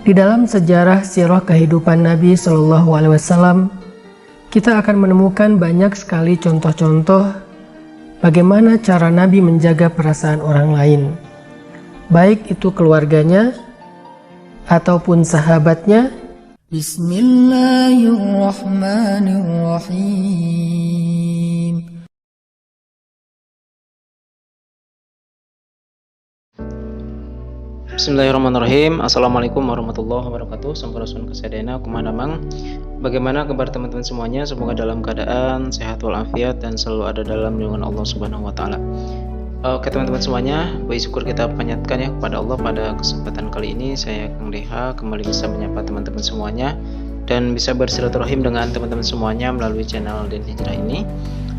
Di dalam sejarah sirah kehidupan Nabi Shallallahu Alaihi Wasallam, kita akan menemukan banyak sekali contoh-contoh bagaimana cara Nabi menjaga perasaan orang lain, baik itu keluarganya ataupun sahabatnya. Bismillahirrahmanirrahim. Bismillahirrahmanirrahim. Assalamualaikum warahmatullahi wabarakatuh. Sampurasun kesadena kumanamang. Bagaimana kabar teman-teman semuanya? Semoga dalam keadaan sehat walafiat dan selalu ada dalam lindungan Allah Subhanahu wa taala. Oke teman-teman semuanya, puji syukur kita panjatkan ya kepada Allah pada kesempatan kali ini. Saya Kang Deha kembali bisa menyapa teman-teman semuanya dan bisa bersilaturahim dengan teman-teman semuanya melalui channel Den Hijrah ini.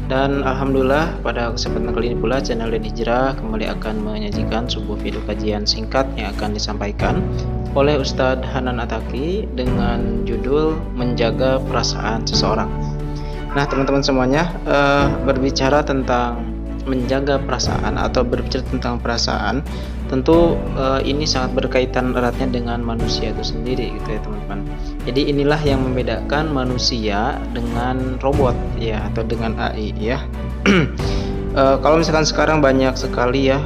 Dan alhamdulillah pada kesempatan kali ini pula channel Den Hijrah kembali akan menyajikan sebuah video kajian singkat yang akan disampaikan oleh Ustadz Hanan Ataki dengan judul Menjaga Perasaan Seseorang. Nah teman-teman semuanya, berbicara tentang menjaga perasaan atau berbicara tentang perasaan, tentu ini sangat berkaitan eratnya dengan manusia itu sendiri gitu ya teman-teman. Jadi inilah yang membedakan manusia dengan robot ya, atau dengan AI ya. Kalau misalkan sekarang banyak sekali ya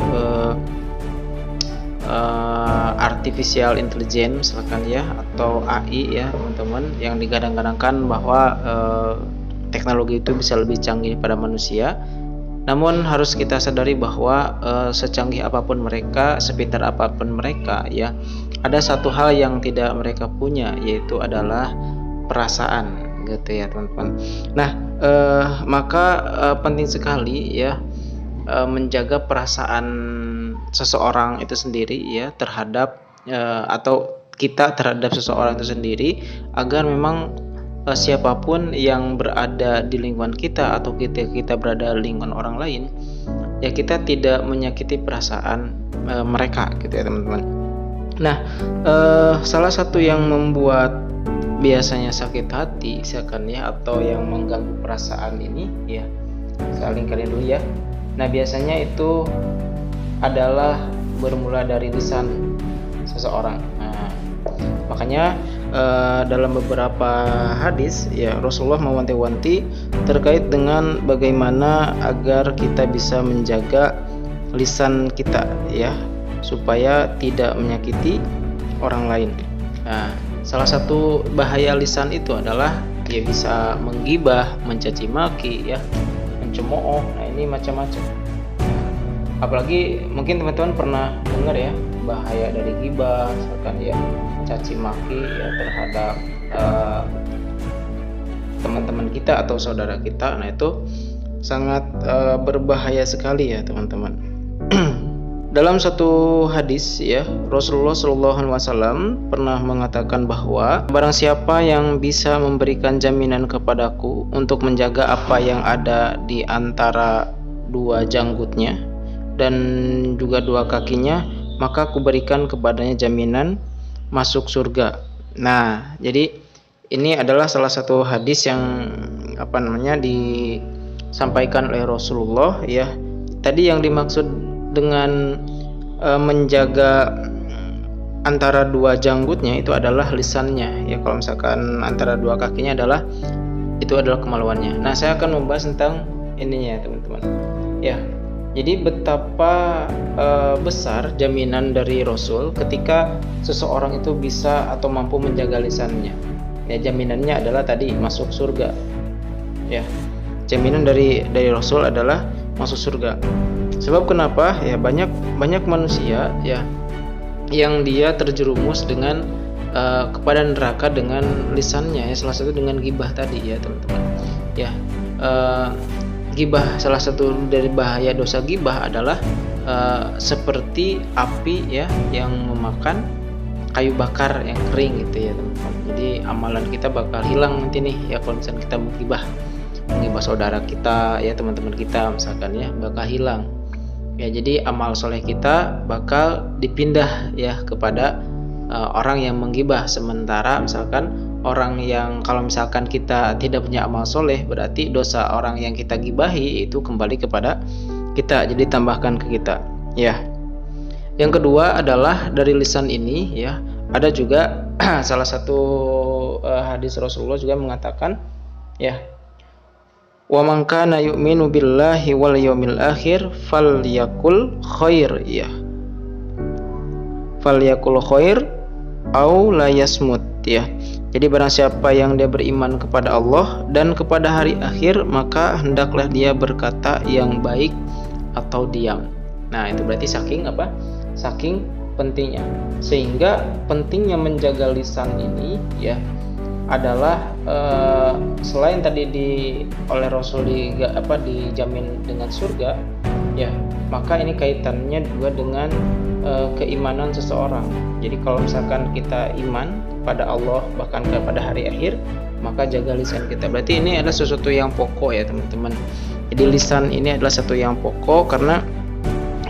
artificial intelligence misalkan ya, atau AI ya teman-teman, yang digadang-gadangkan bahwa teknologi itu bisa lebih canggih pada manusia. Namun harus kita sadari bahwa secanggih apapun mereka, sepintar apapun mereka ya, ada satu hal yang tidak mereka punya, yaitu adalah perasaan gitu ya teman-teman. Nah maka penting sekali ya menjaga perasaan seseorang itu sendiri ya terhadap atau kita terhadap seseorang itu sendiri, agar memang siapapun yang berada di lingkungan kita atau kita berada di lingkungan orang lain ya, kita tidak menyakiti perasaan mereka gitu ya teman-teman. Nah salah satu yang membuat biasanya sakit hati misalkan ya, atau yang mengganggu perasaan ini ya, saya lingkarin dulu ya. Nah biasanya itu adalah bermula dari lisan seseorang. Nah makanya dalam beberapa hadis ya, Rasulullah mewanti-wanti terkait dengan bagaimana agar kita bisa menjaga lisan kita ya, supaya tidak menyakiti orang lain. Nah, salah satu bahaya lisan itu adalah dia bisa menggibah, mencaci maki ya, mencemooh. Nah ini macam-macam. Apalagi mungkin teman-teman pernah dengar ya bahaya dari gibah misalkan ya, caci maki ya terhadap teman-teman kita atau saudara kita. Nah itu sangat berbahaya sekali ya teman-teman. Dalam satu hadis ya, Rasulullah SAW pernah mengatakan bahwa barang siapa yang bisa memberikan jaminan kepadaku untuk menjaga apa yang ada di antara dua janggutnya dan juga dua kakinya, maka aku berikan kepadanya jaminan masuk surga. Nah, jadi ini adalah salah satu hadis yang disampaikan oleh Rasulullah ya. Tadi yang dimaksud dengan menjaga antara dua janggutnya itu adalah lisannya ya. Kalau misalkan antara dua kakinya itu adalah kemaluannya. Nah, saya akan membahas tentang ininya teman-teman. Ya. Jadi betapa besar jaminan dari Rasul ketika seseorang itu bisa atau mampu menjaga lisannya. Ya, jaminannya adalah tadi masuk surga. Ya, jaminan dari Rasul adalah masuk surga. Sebab kenapa? Ya banyak manusia ya yang dia terjerumus dengan kepada neraka dengan lisannya ya, salah satu dengan gibah tadi ya teman-teman. Ya. Gibah, salah satu dari bahaya dosa gibah adalah seperti api ya yang memakan kayu bakar yang kering gitu ya teman-teman. Jadi amalan kita bakal hilang nanti nih ya, kalau misalnya kita menggibah saudara kita ya, teman-teman kita misalkan ya, bakal hilang ya. Jadi amal soleh kita bakal dipindah ya kepada orang yang menggibah. Sementara misalkan orang yang, kalau misalkan kita tidak punya amal soleh, berarti dosa orang yang kita gibahi itu kembali kepada kita, jadi tambahkan ke kita ya. Yang kedua adalah dari lisan ini ya, ada juga salah satu hadis Rasulullah juga mengatakan, ya, wa man kana yu'minu billahi wal yaumil akhir falyakul khair, ya, falyakul khair au la yasmut, ya. Jadi barang siapa yang dia beriman kepada Allah dan kepada hari akhir, maka hendaklah dia berkata yang baik atau diam. Nah, itu berarti saking apa? Saking pentingnya. Sehingga pentingnya menjaga lisan ini, ya, adalah selain tadi oleh Rasul dijamin dengan surga, ya, maka ini kaitannya juga dengan keimanan seseorang. Jadi kalau misalkan kita iman pada Allah bahkan kepada hari akhir, maka jaga lisan kita. Berarti ini adalah sesuatu yang pokok, ya teman-teman. Jadi lisan ini adalah satu yang pokok, karena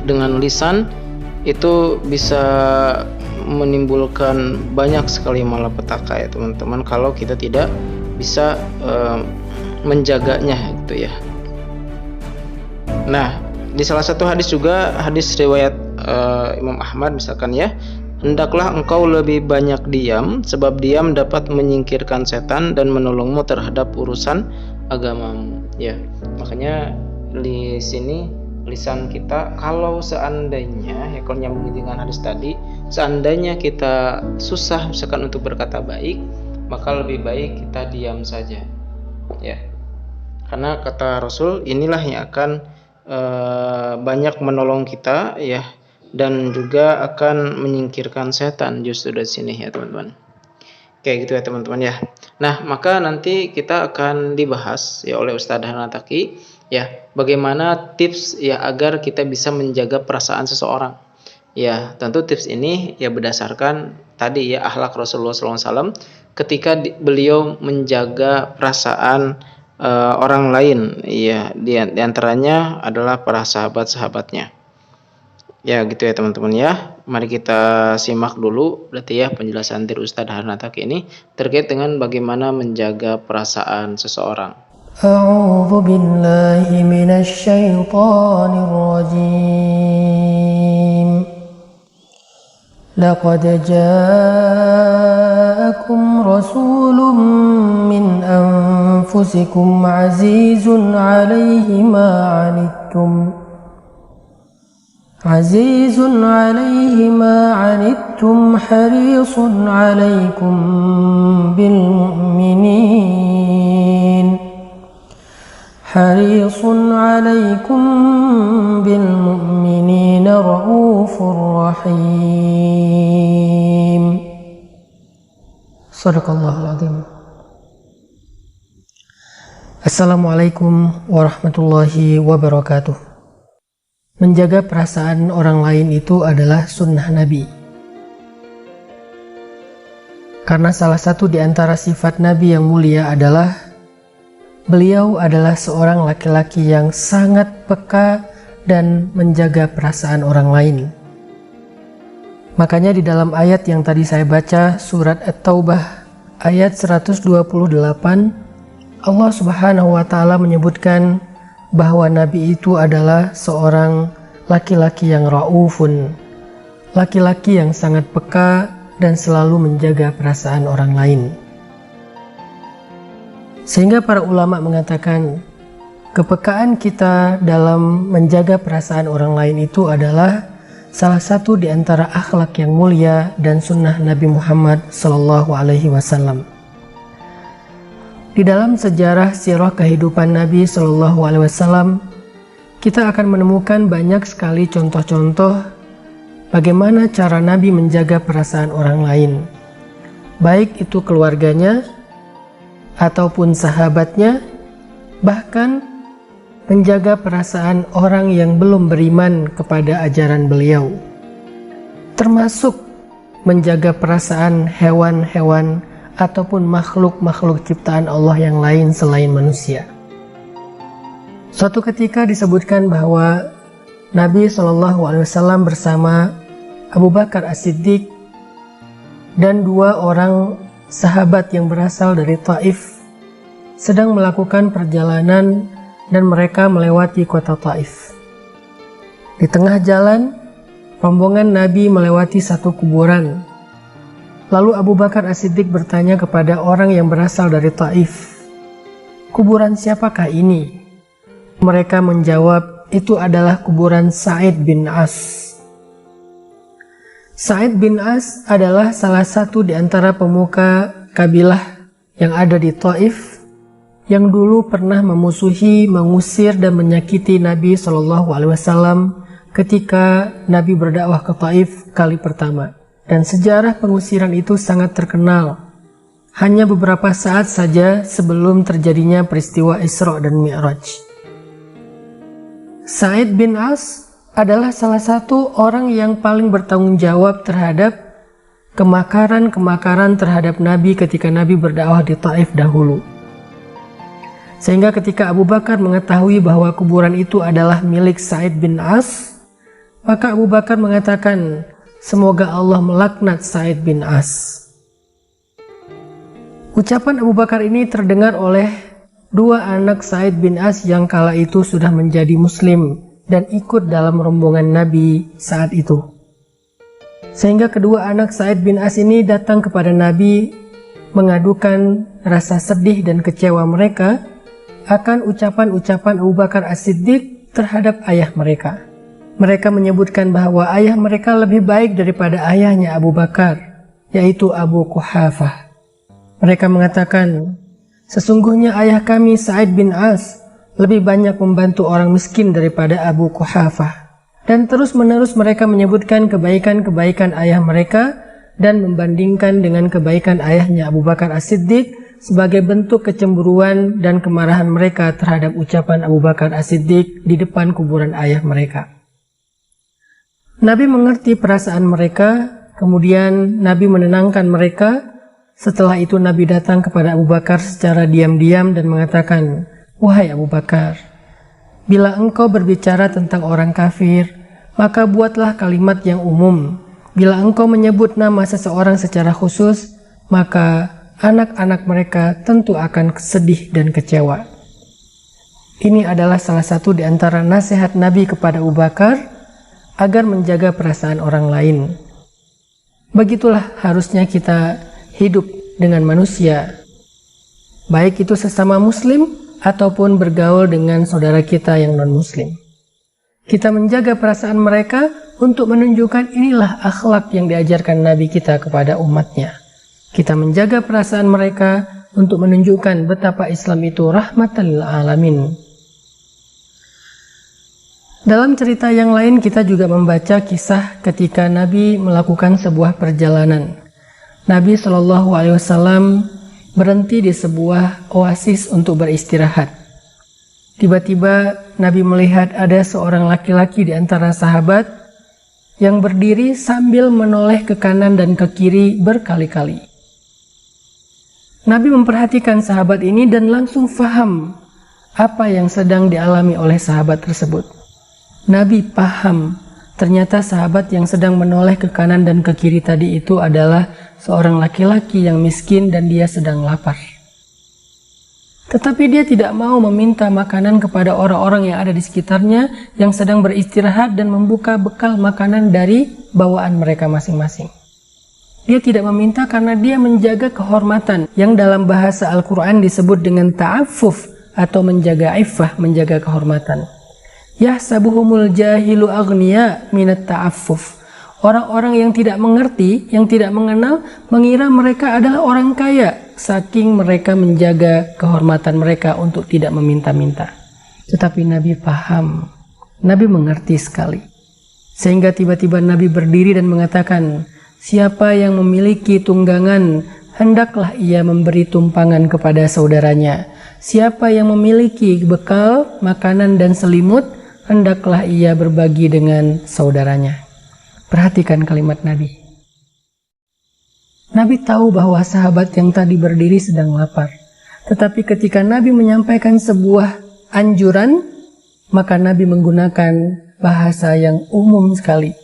dengan lisan itu bisa menimbulkan banyak sekali malapetaka, ya teman-teman, kalau kita tidak bisa menjaganya, gitu ya. Nah, di salah satu hadis juga, hadis riwayat Imam Ahmad misalkan, ya, hendaklah engkau lebih banyak diam, sebab diam dapat menyingkirkan setan dan menolongmu terhadap urusan agamamu, ya. Makanya di sini lisan kita, kalau seandainya, ya, kalau nyambung dengan hadis tadi, seandainya kita susah misalkan untuk berkata baik, maka lebih baik kita diam saja, ya. Karena kata Rasul, inilah yang akan banyak menolong kita, ya, dan juga akan menyingkirkan setan justru dari sini, ya teman-teman. Kayak gitu ya teman-teman, ya. Nah, maka nanti kita akan dibahas, ya, oleh Ustadz Hanataki, ya, bagaimana tips, ya, agar kita bisa menjaga perasaan seseorang. Ya, tentu tips ini, ya, berdasarkan tadi, ya, akhlak Rasulullah SAW ketika beliau menjaga perasaan orang lain, ya, di antaranya adalah para sahabat-sahabatnya. Ya, gitu ya teman-teman, ya. Mari kita simak dulu berarti, ya, penjelasan dari Ustadz Hanataki ini terkait dengan bagaimana menjaga perasaan seseorang. A'udzu billahi minasy syaithanir rajim. Laqad ja'akum rasulun min anfusikum 'azizun 'alaihi ma 'anittum عزيز عليه ما عنتم حريص عليكم بالمؤمنين رؤوف رحيم. Sadaqallahul Azim. Assalamualaikum warahmatullahi wabarakatuh. Menjaga perasaan orang lain itu adalah sunnah Nabi. Karena salah satu di antara sifat Nabi yang mulia adalah beliau adalah seorang laki-laki yang sangat peka dan menjaga perasaan orang lain. Makanya di dalam ayat yang tadi saya baca, surat At-Taubah ayat 128, Allah Subhanahu wa Ta'ala menyebutkan bahwa Nabi itu adalah seorang laki-laki yang raufun, laki-laki yang sangat peka dan selalu menjaga perasaan orang lain. Sehingga para ulama mengatakan kepekaan kita dalam menjaga perasaan orang lain itu adalah salah satu di antara akhlak yang mulia dan sunnah Nabi Muhammad SAW. Di dalam sejarah sirah kehidupan Nabi SAW, kita akan menemukan banyak sekali contoh-contoh bagaimana cara Nabi menjaga perasaan orang lain, baik itu keluarganya ataupun sahabatnya, bahkan menjaga perasaan orang yang belum beriman kepada ajaran beliau, termasuk menjaga perasaan hewan-hewan ataupun makhluk-makhluk ciptaan Allah yang lain selain manusia. Suatu ketika disebutkan bahwa Nabi SAW bersama Abu Bakar As-Siddiq dan dua orang sahabat yang berasal dari Taif sedang melakukan perjalanan dan mereka melewati kota Taif. Di tengah jalan, rombongan Nabi melewati satu kuburan. Lalu Abu Bakar As-Siddiq bertanya kepada orang yang berasal dari Taif, "Kuburan siapakah ini?" Mereka menjawab, "Itu adalah kuburan Sa'id bin As." Sa'id bin As adalah salah satu di antara pemuka kabilah yang ada di Taif yang dulu pernah memusuhi, mengusir dan menyakiti Nabi SAW ketika Nabi berdakwah ke Taif kali pertama. Dan sejarah pengusiran itu sangat terkenal. Hanya beberapa saat saja sebelum terjadinya peristiwa Isra dan Mi'raj. Sa'id bin As adalah salah satu orang yang paling bertanggung jawab terhadap kemakaran terhadap Nabi ketika Nabi berdakwah di Taif dahulu. Sehingga ketika Abu Bakar mengetahui bahwa kuburan itu adalah milik Sa'id bin As, maka Abu Bakar mengatakan, "Semoga Allah melaknat Sa'id bin As." Ucapan Abu Bakar ini terdengar oleh dua anak Sa'id bin As yang kala itu sudah menjadi muslim dan ikut dalam rombongan Nabi saat itu. Sehingga kedua anak Sa'id bin As ini datang kepada Nabi mengadukan rasa sedih dan kecewa mereka akan ucapan-ucapan Abu Bakar As-Siddiq terhadap ayah mereka. Mereka menyebutkan bahwa ayah mereka lebih baik daripada ayahnya Abu Bakar, yaitu Abu Quhafah. Mereka mengatakan, "Sesungguhnya ayah kami Sa'id bin As lebih banyak membantu orang miskin daripada Abu Quhafah." Dan terus-menerus mereka menyebutkan kebaikan-kebaikan ayah mereka dan membandingkan dengan kebaikan ayahnya Abu Bakar As-Siddiq sebagai bentuk kecemburuan dan kemarahan mereka terhadap ucapan Abu Bakar As-Siddiq di depan kuburan ayah mereka. Nabi mengerti perasaan mereka, kemudian Nabi menenangkan mereka. Setelah itu Nabi datang kepada Abu Bakar secara diam-diam dan mengatakan, "Wahai Abu Bakar, bila engkau berbicara tentang orang kafir, maka buatlah kalimat yang umum. Bila engkau menyebut nama seseorang secara khusus, maka anak-anak mereka tentu akan sedih dan kecewa." Ini adalah salah satu di antara nasihat Nabi kepada Abu Bakar agar menjaga perasaan orang lain. Begitulah harusnya kita hidup dengan manusia, baik itu sesama muslim ataupun bergaul dengan saudara kita yang non-muslim. Kita menjaga perasaan mereka untuk menunjukkan inilah akhlak yang diajarkan Nabi kita kepada umatnya. Kita menjaga perasaan mereka untuk menunjukkan betapa Islam itu rahmatan lil alamin. Dalam cerita yang lain kita juga membaca kisah ketika Nabi melakukan sebuah perjalanan. Nabi SAW berhenti di sebuah oasis untuk beristirahat. Tiba-tiba Nabi melihat ada seorang laki-laki di antara sahabat yang berdiri sambil menoleh ke kanan dan ke kiri berkali-kali. Nabi memperhatikan sahabat ini dan langsung faham apa yang sedang dialami oleh sahabat tersebut. Nabi paham ternyata sahabat yang sedang menoleh ke kanan dan ke kiri tadi itu adalah seorang laki-laki yang miskin dan dia sedang lapar. Tetapi dia tidak mau meminta makanan kepada orang-orang yang ada di sekitarnya yang sedang beristirahat dan membuka bekal makanan dari bawaan mereka masing-masing. Dia tidak meminta karena dia menjaga kehormatan yang dalam bahasa Al-Quran disebut dengan ta'affuf atau menjaga iffah, menjaga kehormatan. Yahsabuhumul jahilu aghniya minat ta'affuf. Orang-orang yang tidak mengerti, yang tidak mengenal, mengira mereka adalah orang kaya, saking mereka menjaga kehormatan mereka untuk tidak meminta-minta. Tetapi Nabi paham, Nabi mengerti sekali. Sehingga tiba-tiba Nabi berdiri dan mengatakan, "Siapa yang memiliki tunggangan, hendaklah ia memberi tumpangan kepada saudaranya. Siapa yang memiliki bekal, makanan dan selimut, hendaklah ia berbagi dengan saudaranya." Perhatikan kalimat Nabi. Nabi tahu bahwa sahabat yang tadi berdiri sedang lapar. Tetapi ketika Nabi menyampaikan sebuah anjuran, maka Nabi menggunakan bahasa yang umum sekali.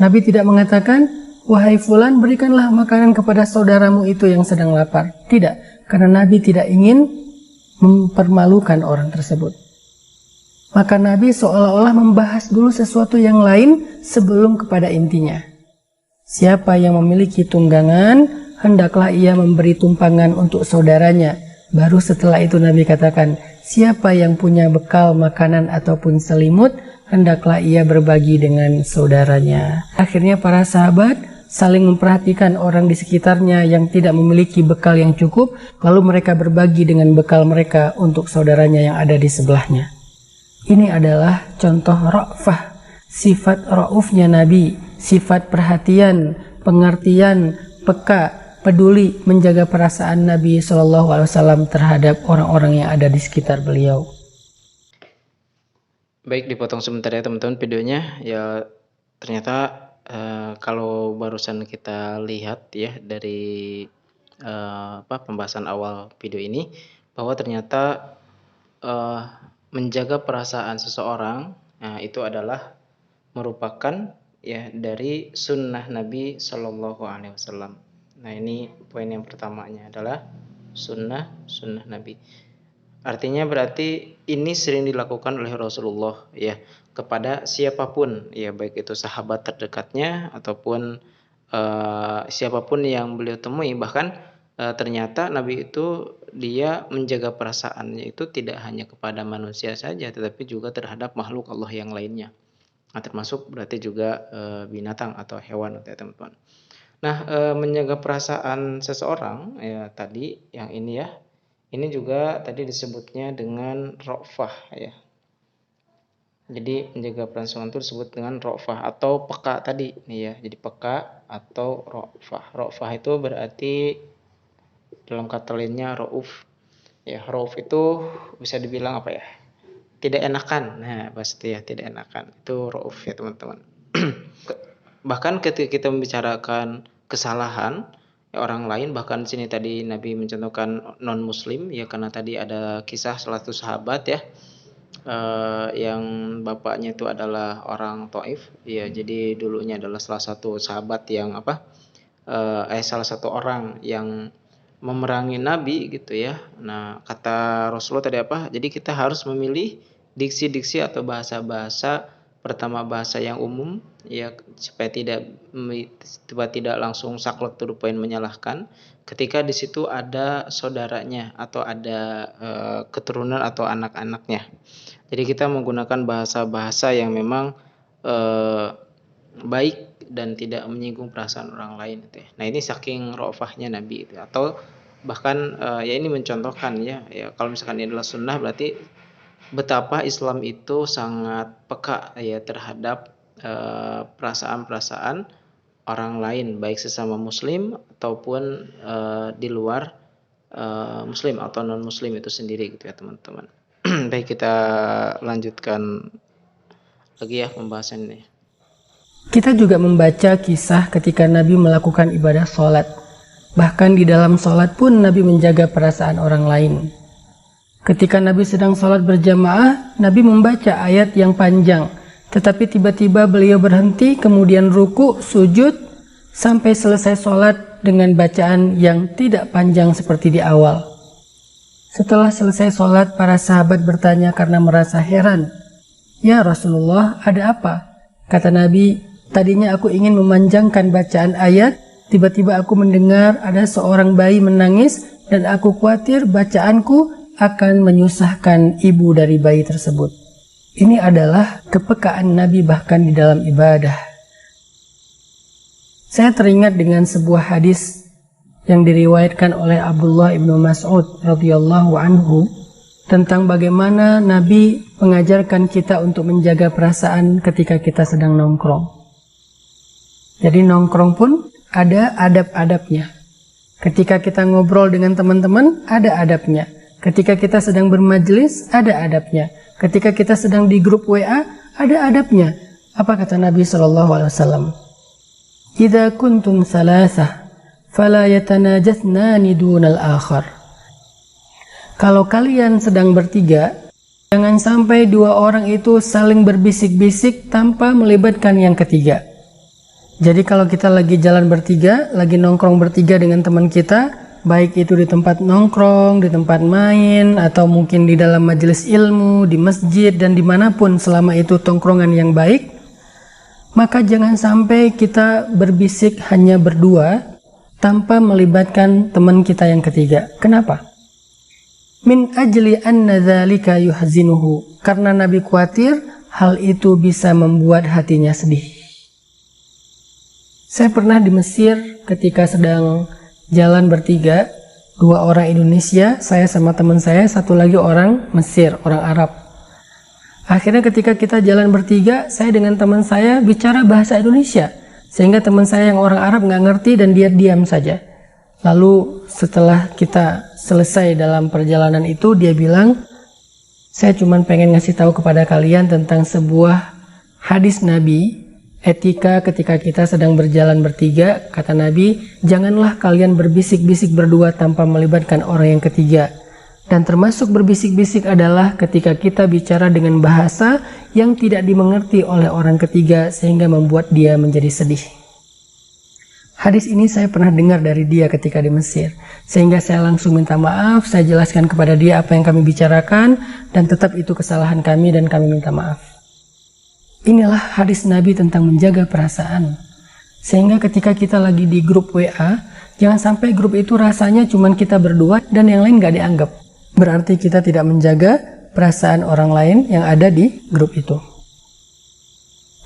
Nabi tidak mengatakan, "Wahai fulan, berikanlah makanan kepada saudaramu itu yang sedang lapar." Tidak, karena Nabi tidak ingin mempermalukan orang tersebut. Maka Nabi seolah-olah membahas dulu sesuatu yang lain sebelum kepada intinya. Siapa yang memiliki tunggangan, hendaklah ia memberi tumpangan untuk saudaranya. Baru setelah itu Nabi katakan, siapa yang punya bekal makanan ataupun selimut, hendaklah ia berbagi dengan saudaranya. Akhirnya para sahabat saling memperhatikan orang di sekitarnya yang tidak memiliki bekal yang cukup, lalu mereka berbagi dengan bekal mereka untuk saudaranya yang ada di sebelahnya. Ini adalah contoh ra'fah, sifat ra'ufnya Nabi, sifat perhatian, pengertian, peka, peduli, menjaga perasaan Nabi SAW terhadap orang-orang yang ada di sekitar beliau. Baik, dipotong sebentar ya teman-teman videonya. Ya ternyata kalau barusan kita lihat ya dari pembahasan awal video ini, bahwa ternyata menjaga perasaan seseorang itu adalah merupakan ya dari sunnah Nabi Shallallahu Alaihi Wasallam. Nah, ini poin yang pertamanya adalah sunnah Nabi. Artinya berarti ini sering dilakukan oleh Rasulullah ya kepada siapapun ya, baik itu sahabat terdekatnya ataupun siapapun yang beliau temui. Bahkan ternyata Nabi itu dia menjaga perasaannya itu tidak hanya kepada manusia saja, tetapi juga terhadap makhluk Allah yang lainnya. Nah, termasuk berarti juga binatang atau hewan ya teman-teman. Nah, menjaga perasaan seseorang ya tadi yang ini ya, ini juga tadi disebutnya dengan ra'fah ya. Jadi menjaga perasaan itu disebut dengan ra'fah atau peka tadi nih ya. Jadi peka atau ra'fah. Ra'fah itu berarti dalam kata lainnya rauf. Ya, rauf itu bisa dibilang apa ya? Tidak enakan. Nah, pasti ya tidak enakan. Itu rauf ya teman-teman. Bahkan ketika kita membicarakan kesalahan ya, orang lain, bahkan di sini tadi Nabi mencontohkan non muslim ya, karena tadi ada kisah salah satu sahabat ya yang bapaknya itu adalah orang Taif ya, jadi dulunya adalah salah satu sahabat yang salah satu orang yang memerangi Nabi gitu ya. Nah, kata Rasulullah tadi apa? Jadi kita harus memilih diksi-diksi atau bahasa-bahasa, pertama bahasa yang umum ya, supaya tidak langsung saklek to the point menyalahkan ketika di situ ada saudaranya atau ada keturunan atau anak-anaknya. Jadi kita menggunakan bahasa-bahasa yang memang baik dan tidak menyinggung perasaan orang lain gitu ya. Nah, ini saking ra'fahnya Nabi itu. Atau bahkan ya ini mencontohkan ya kalau misalkan ini adalah sunnah, berarti betapa Islam itu sangat peka ya terhadap perasaan-perasaan orang lain, baik sesama muslim ataupun di luar muslim atau non muslim itu sendiri gitu ya teman-teman. Baik, kita lanjutkan lagi ya pembahasan ini. Kita juga membaca kisah ketika Nabi melakukan ibadah sholat. Bahkan di dalam sholat pun Nabi menjaga perasaan orang lain. Ketika Nabi sedang sholat berjamaah, Nabi membaca ayat yang panjang. Tetapi tiba-tiba beliau berhenti, kemudian ruku, sujud, sampai selesai sholat dengan bacaan yang tidak panjang seperti di awal. Setelah selesai sholat, para sahabat bertanya karena merasa heran. Ya Rasulullah, ada apa? Kata Nabi, tadinya aku ingin memanjangkan bacaan ayat, tiba-tiba aku mendengar ada seorang bayi menangis, dan aku khawatir bacaanku akan menyusahkan ibu dari bayi tersebut. Ini adalah kepekaan Nabi bahkan di dalam ibadah. Saya teringat dengan sebuah hadis yang diriwayatkan oleh Abdullah ibnu Mas'ud radhiyallahu anhu tentang bagaimana Nabi mengajarkan kita untuk menjaga perasaan ketika kita sedang nongkrong. Jadi nongkrong pun ada adab-adabnya. Ketika kita ngobrol dengan teman-teman, ada adabnya. Ketika kita sedang bermajelis, ada adabnya. Ketika kita sedang di grup WA, ada adabnya. Apa kata Nabi SAW? Idza kuntum salasah, fala yatanajatsnani dunal akhar. Kalau kalian sedang bertiga, jangan sampai dua orang itu saling berbisik-bisik tanpa melibatkan yang ketiga. Jadi kalau kita lagi jalan bertiga, lagi nongkrong bertiga dengan teman kita, baik itu di tempat nongkrong, di tempat main, atau mungkin di dalam majelis ilmu, di masjid, dan dimanapun selama itu tongkrongan yang baik, Maka jangan sampai kita berbisik hanya berdua tanpa melibatkan teman kita yang ketiga. Kenapa? Min ajli anna dzalika yuhzinuhu. Karena Nabi khawatir hal itu bisa membuat hatinya sedih. Saya pernah di Mesir ketika sedang jalan bertiga, 2 orang Indonesia, saya sama teman saya, 1 lagi orang Mesir, orang Arab. Akhirnya ketika kita jalan bertiga, saya dengan teman saya bicara bahasa Indonesia, sehingga teman saya yang orang Arab nggak ngerti dan dia diam saja. Lalu setelah kita selesai dalam perjalanan itu, dia bilang, saya cuma pengen ngasih tahu kepada kalian tentang sebuah hadis Nabi, etika ketika kita sedang berjalan bertiga. Kata Nabi, janganlah kalian berbisik-bisik berdua tanpa melibatkan orang yang ketiga. Dan termasuk berbisik-bisik adalah ketika kita bicara dengan bahasa yang tidak dimengerti oleh orang ketiga sehingga membuat dia menjadi sedih. Hadis ini saya pernah dengar dari dia ketika di Mesir, sehingga saya langsung minta maaf, saya jelaskan kepada dia apa yang kami bicarakan, dan tetap itu kesalahan kami dan kami minta maaf. Inilah hadis Nabi tentang menjaga perasaan. Sehingga ketika kita lagi di grup WA, jangan sampai grup itu rasanya cuma kita berdua dan yang lain gak dianggap. Berarti kita tidak menjaga perasaan orang lain yang ada di grup itu.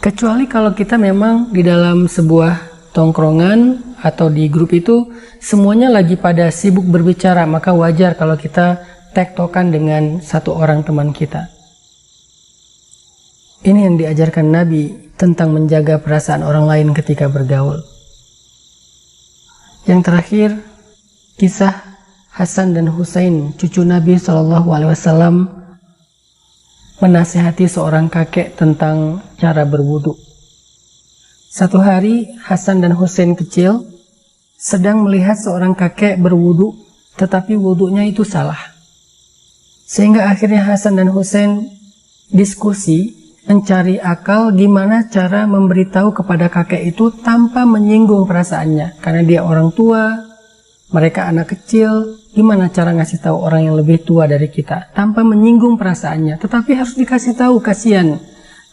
Kecuali kalau kita memang di dalam sebuah tongkrongan atau di grup itu semuanya lagi pada sibuk berbicara, maka wajar kalau kita tektokan dengan 1 orang teman kita. Ini yang diajarkan Nabi tentang menjaga perasaan orang lain ketika bergaul. Yang terakhir, kisah Hasan dan Husain, cucu Nabi SAW, menasihati seorang kakek tentang cara berwudu. Satu hari, Hasan dan Husain kecil sedang melihat seorang kakek berwudu, tetapi wudunya itu salah. Sehingga akhirnya Hasan dan Husain diskusi, mencari akal gimana cara memberitahu kepada kakek itu tanpa menyinggung perasaannya. Karena dia orang tua, mereka anak kecil, gimana cara ngasih tahu orang yang lebih tua dari kita tanpa menyinggung perasaannya. Tetapi harus dikasih tahu, kasihan.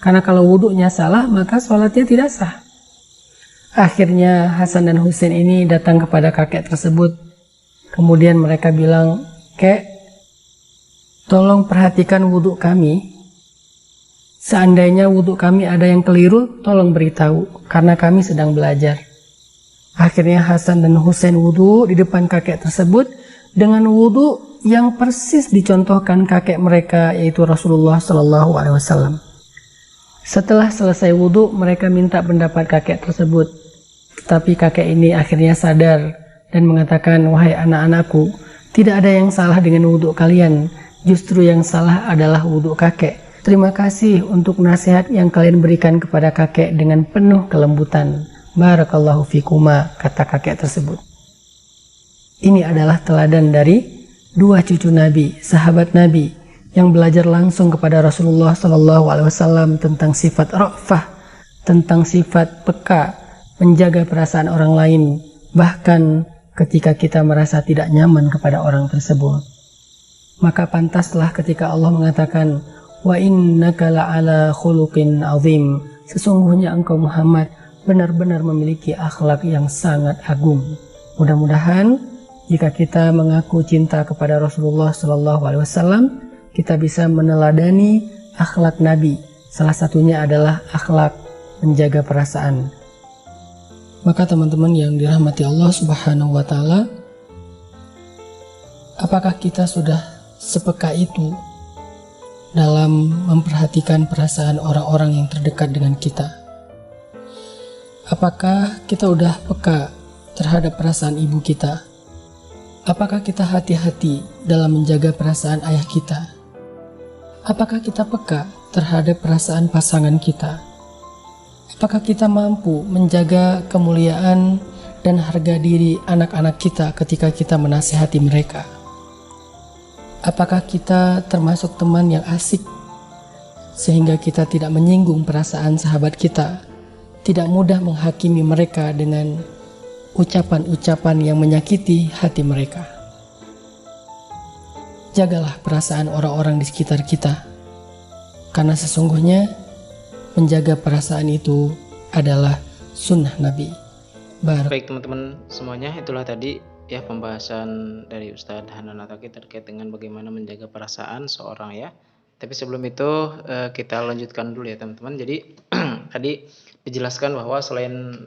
Karena kalau wudunya salah, maka sholatnya tidak sah. Akhirnya Hasan dan Husain ini datang kepada kakek tersebut. Kemudian mereka bilang, "Kek, tolong perhatikan wudhu kami. Seandainya wudhu kami ada yang keliru, tolong beritahu, karena kami sedang belajar." Akhirnya Hasan dan Husain wudhu di depan kakek tersebut dengan wudhu yang persis dicontohkan kakek mereka, yaitu Rasulullah SAW. Setelah selesai wudhu, mereka minta pendapat kakek tersebut. Tetapi kakek ini akhirnya sadar dan mengatakan, "Wahai anak-anakku, tidak ada yang salah dengan wudhu kalian. Justru yang salah adalah wudhu kakek. Terima kasih untuk nasihat yang kalian berikan kepada kakek dengan penuh kelembutan. Barakallahu fikuma," kata kakek tersebut. Ini adalah teladan dari 2 cucu Nabi, sahabat Nabi, yang belajar langsung kepada Rasulullah SAW tentang sifat ra'fah, tentang sifat peka, menjaga perasaan orang lain, bahkan ketika kita merasa tidak nyaman kepada orang tersebut. Maka pantaslah ketika Allah mengatakan, "Wa innaka la'ala khuluqin azim." Sesungguhnya engkau Muhammad benar-benar memiliki akhlak yang sangat agung. Mudah-mudahan jika kita mengaku cinta kepada Rasulullah SAW, kita bisa meneladani akhlak Nabi. Salah satunya adalah akhlak menjaga perasaan. Maka teman-teman yang dirahmati Allah Subhanahu wa Ta'ala, apakah kita sudah sepeka itu dalam memperhatikan perasaan orang-orang yang terdekat dengan kita? Apakah kita udah peka terhadap perasaan ibu kita? Apakah kita hati-hati dalam menjaga perasaan ayah kita? Apakah kita peka terhadap perasaan pasangan kita? Apakah kita mampu menjaga kemuliaan dan harga diri anak-anak kita ketika kita menasihati mereka? Apakah kita termasuk teman yang asik sehingga kita tidak menyinggung perasaan sahabat kita, tidak mudah menghakimi mereka dengan ucapan-ucapan yang menyakiti hati mereka? Jagalah perasaan orang-orang di sekitar kita, karena sesungguhnya menjaga perasaan itu adalah sunnah Nabi. Baik teman-teman semuanya, itulah tadi ya pembahasan dari Ustadz Hanan Attaqi terkait dengan bagaimana menjaga perasaan seorang ya. Tapi sebelum itu kita lanjutkan dulu ya teman-teman. Jadi tadi dijelaskan bahwa selain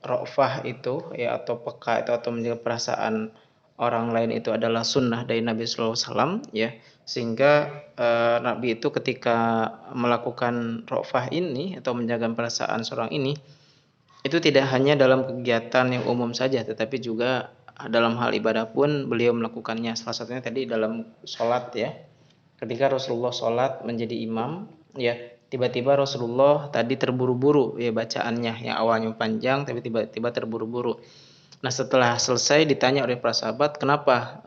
ra'fah itu ya atau peka itu atau menjaga perasaan orang lain itu adalah sunnah dari Nabi Sallallahu Alaihi Wasallam ya, sehingga Nabi itu ketika melakukan ra'fah ini atau menjaga perasaan seorang ini itu tidak hanya dalam kegiatan yang umum saja, tetapi juga dalam hal ibadah pun beliau melakukannya. Salah satunya tadi dalam sholat ya. Ketika Rasulullah sholat menjadi imam, ya tiba-tiba Rasulullah tadi terburu-buru ya bacaannya, yang awalnya panjang tapi tiba-tiba terburu-buru. Nah setelah selesai ditanya oleh para sahabat, kenapa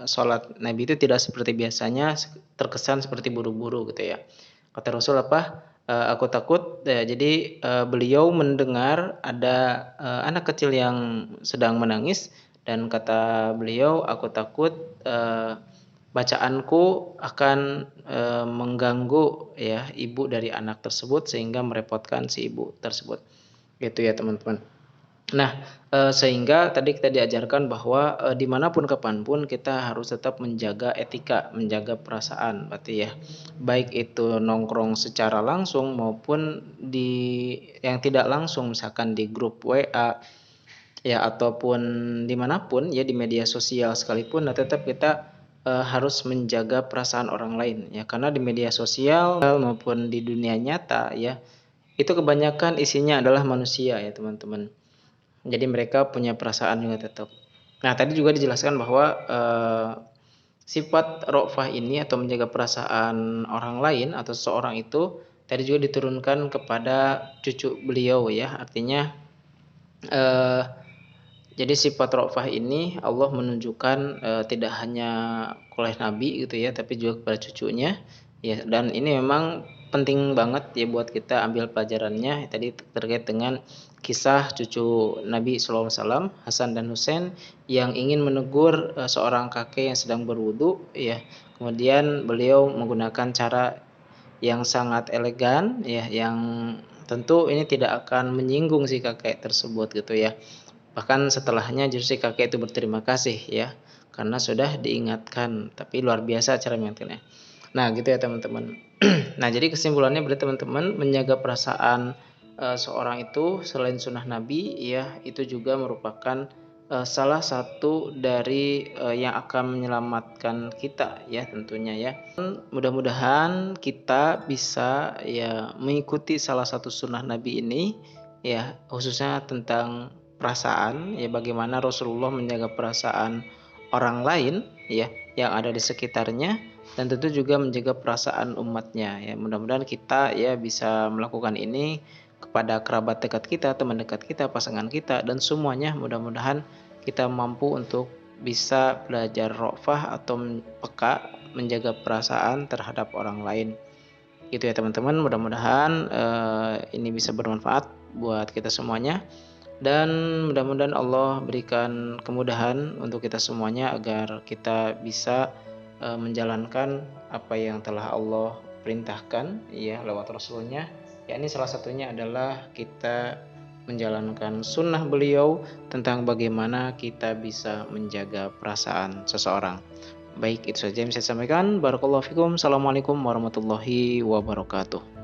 sholat Nabi itu tidak seperti biasanya, terkesan seperti buru-buru gitu ya. Kata Rasul apa? Aku takut jadi beliau mendengar ada anak kecil yang sedang menangis dan kata beliau aku takut bacaanku akan mengganggu ya ibu dari anak tersebut sehingga merepotkan si ibu tersebut gitu ya teman-teman. Nah sehingga tadi kita diajarkan bahwa dimanapun kapanpun kita harus tetap menjaga etika, menjaga perasaan berarti ya, baik itu nongkrong secara langsung maupun di yang tidak langsung, misalkan di grup WA ya ataupun dimanapun ya di media sosial sekalipun. Nah tetap kita harus menjaga perasaan orang lain ya, karena di media sosial maupun di dunia nyata ya itu kebanyakan isinya adalah manusia ya teman-teman. Jadi mereka punya perasaan juga tetap. Nah tadi juga dijelaskan bahwa sifat ra'fah ini atau menjaga perasaan orang lain atau seseorang itu tadi juga diturunkan kepada cucu beliau ya. Artinya jadi sifat ra'fah ini Allah menunjukkan tidak hanya oleh Nabi gitu ya, tapi juga kepada cucunya ya. Dan ini memang penting banget ya buat kita ambil pelajarannya tadi terkait dengan kisah cucu Nabi SAW Hasan dan Husain yang ingin menegur seorang kakek yang sedang berwudu ya, kemudian beliau menggunakan cara yang sangat elegan ya, yang tentu ini tidak akan menyinggung si kakek tersebut gitu ya. Bahkan setelahnya justru si kakek itu berterima kasih ya karena sudah diingatkan, tapi luar biasa cara mengingatkannya. Nah gitu ya teman-teman. Nah jadi kesimpulannya berarti teman-teman menjaga perasaan seorang itu selain sunnah Nabi ya, itu juga merupakan salah satu dari yang akan menyelamatkan kita ya tentunya ya. Mudah-mudahan kita bisa ya mengikuti salah satu sunnah Nabi ini ya, khususnya tentang perasaan ya, bagaimana Rasulullah menjaga perasaan orang lain ya yang ada di sekitarnya, dan tentu juga menjaga perasaan umatnya ya. Mudah-mudahan kita ya bisa melakukan ini kepada kerabat dekat kita, teman dekat kita, pasangan kita, dan semuanya. Mudah-mudahan kita mampu untuk bisa belajar ra'fah atau peka, menjaga perasaan terhadap orang lain gitu ya teman-teman. Mudah-mudahan ini bisa bermanfaat buat kita semuanya, dan mudah-mudahan Allah berikan kemudahan untuk kita semuanya agar kita bisa menjalankan apa yang telah Allah perintahkan ya lewat Rasulnya. Ya, ini salah satunya adalah kita menjalankan sunnah beliau tentang bagaimana kita bisa menjaga perasaan seseorang. Baik, itu saja yang saya sampaikan. Barakallahu fikum. Assalamualaikum warahmatullahi wabarakatuh.